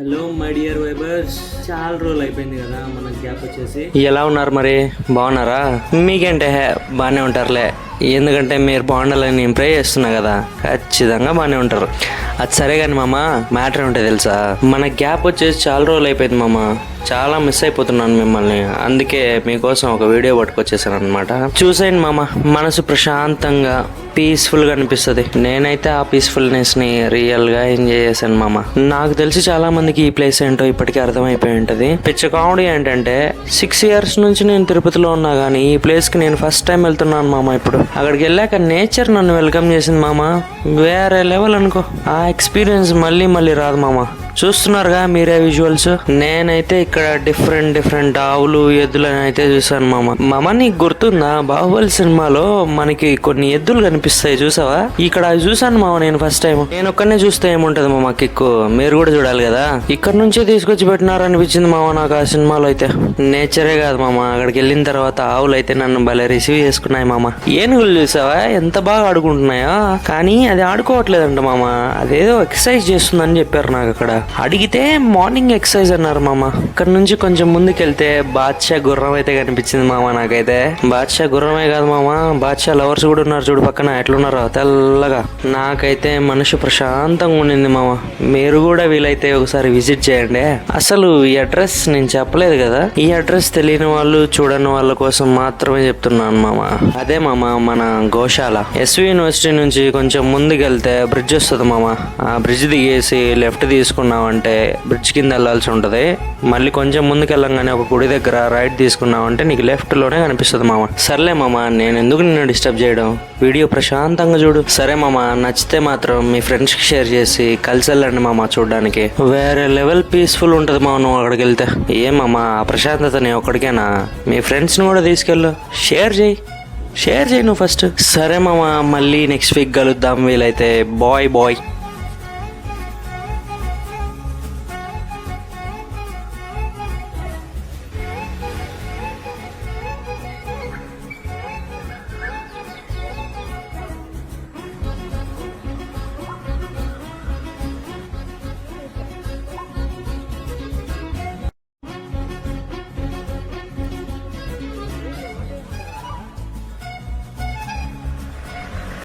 Hello my dear వైబర్స్, చాలా రోజులు అయిపోయింది కదా మన గ్యాప్ వచ్చేసి. ఎలా ఉన్నారు మరి, బాగున్నారా? మీకంటే బాగానే ఉంటారులే, ఎందుకంటే మీరు బాగుండాలని నేను ప్రే చేస్తున్నా కదా, ఖచ్చితంగా బాగానే ఉంటారు. అది సరే కానీ మామ, మ్యాటర్ ఉంటే తెలుసా, మన గ్యాప్ వచ్చేసి చాలా రోజులు అయిపోయింది మామ. చాలా మిస్ అయిపోతున్నాను మిమ్మల్ని, అందుకే మీకోసం ఒక వీడియో పట్టుకొచ్చేసాను అనమాట. చూసేయండి మామ, మనసు ప్రశాంతంగా పీస్ఫుల్గా అనిపిస్తుంది. నేనైతే ఆ పీస్ఫుల్నెస్ని రియల్గా ఎంజాయ్ చేశాను మామ. నాకు తెలిసి చాలా మందికి ఈ ప్లేస్ ఏంటో ఇప్పటికీ అర్థమైపోయి ఉంటుంది. పిచ్చ కామెడీ ఏంటంటే 6 years నుంచి నేను తిరుపతిలో ఉన్నా కానీ ఈ ప్లేస్కి నేను ఫస్ట్ టైం వెళ్తున్నాను మామ. ఇప్పుడు అక్కడికి వెళ్ళాక నేచర్ నన్ను వెల్కమ్ చేసింది మామ, వేరే లెవెల్ అనుకో. ఆ ఎక్స్పీరియన్స్ మళ్ళీ మళ్ళీ రాదు మామ. చూస్తున్నారుగా మీరే విజువల్స్. నేనైతే ఇక్కడ డిఫరెంట్ ఆవులు, ఎద్దులని అయితే చూసాను మామ. నీకు గుర్తుందా, బాహుబలి సినిమాలో మనకి కొన్ని ఎద్దులు కనిపిస్తాయి చూసావా? ఇక్కడ అవి చూసాను మామ నేను ఫస్ట్ టైం. నేను ఒక్కనే చూస్తే ఏముంటది మామ కిక్కు, మీరు కూడా చూడాలి కదా. ఇక్కడ నుంచే తీసుకొచ్చి పెట్టినారు అనిపించింది మామ నాకు ఆ సినిమాలో అయితే. నేచరే కాదు మామ, అక్కడికి వెళ్ళిన తర్వాత ఆవులు అయితే నన్ను భలే రిసీవ్ చేసుకున్నాయి మామ. ఏనుగులు చూసావా ఎంత బాగా ఆడుకుంటున్నాయో, కానీ అది ఆడుకోవట్లేదంట మామ, అదేదో ఎక్సర్సైజ్ చేస్తుందని చెప్పారు నాకు. అక్కడ అడిగితే మార్నింగ్ ఎక్సర్సైజ్ అన్నారు మామ. ఇక్కడ నుంచి కొంచెం ముందుకెళ్తే బాద్షా గుర్రం అయితే కనిపించింది మామ నాకైతే. బాద్షా గుర్రమే కాదు మామ, బాద్షా లవర్స్ కూడా ఉన్నారు చూడు పక్కన, ఎట్లున్నారో తెల్లగా. నాకైతే మనసు ప్రశాంతంగా ఉండింది మామ. మీరు కూడా వీలైతే ఒకసారి విజిట్ చేయండి. అసలు ఈ అడ్రస్ నేను చెప్పలేదు కదా, ఈ అడ్రస్ తెలియని వాళ్ళు, చూడని వాళ్ళ కోసం మాత్రమే చెప్తున్నాను మామ. అదే మామ మన గోశాల. ఎస్వి యూనివర్సిటీ నుంచి కొంచెం ముందుకెళ్తే బ్రిడ్జ్ వస్తుంది మామ. ఆ బ్రిడ్జ్ దిగేసి లెఫ్ట్ తీసుకున్నామంటే బ్రిడ్జ్ కింద వెళ్ళాల్సి ఉంటుంది. మళ్ళీ కొంచెం ముందుకు వెళ్ళంగానే ఒక గుడి దగ్గర రైట్ తీసుకున్నామంటే నీకు లెఫ్ట్ లోనే కనిపిస్తుంది మామ. సర్లే మామ, నేను ఎందుకు నిన్ను డిస్టర్బ్ చేయడం, వీడియో ప్రశాంతంగా చూడు. సరే మామ, నచ్చితే మాత్రం మీ ఫ్రెండ్స్ కి షేర్ చేసి కలిసి వెళ్ళండి మామ. చూడడానికి వేరే లెవెల్ పీస్ఫుల్ ఉంటుంది మామ నువ్వు అక్కడికి వెళ్తే. ఏ మామ, ఆ ప్రశాంతతని ఒక్కడికేనా, మీ ఫ్రెండ్స్ని కూడా తీసుకెళ్ళు, షేర్ చేయి నువ్వు ఫస్ట్. సరే మామ, మళ్ళీ నెక్స్ట్ వీక్ కలుద్దాం వీలైతే. బాయ్.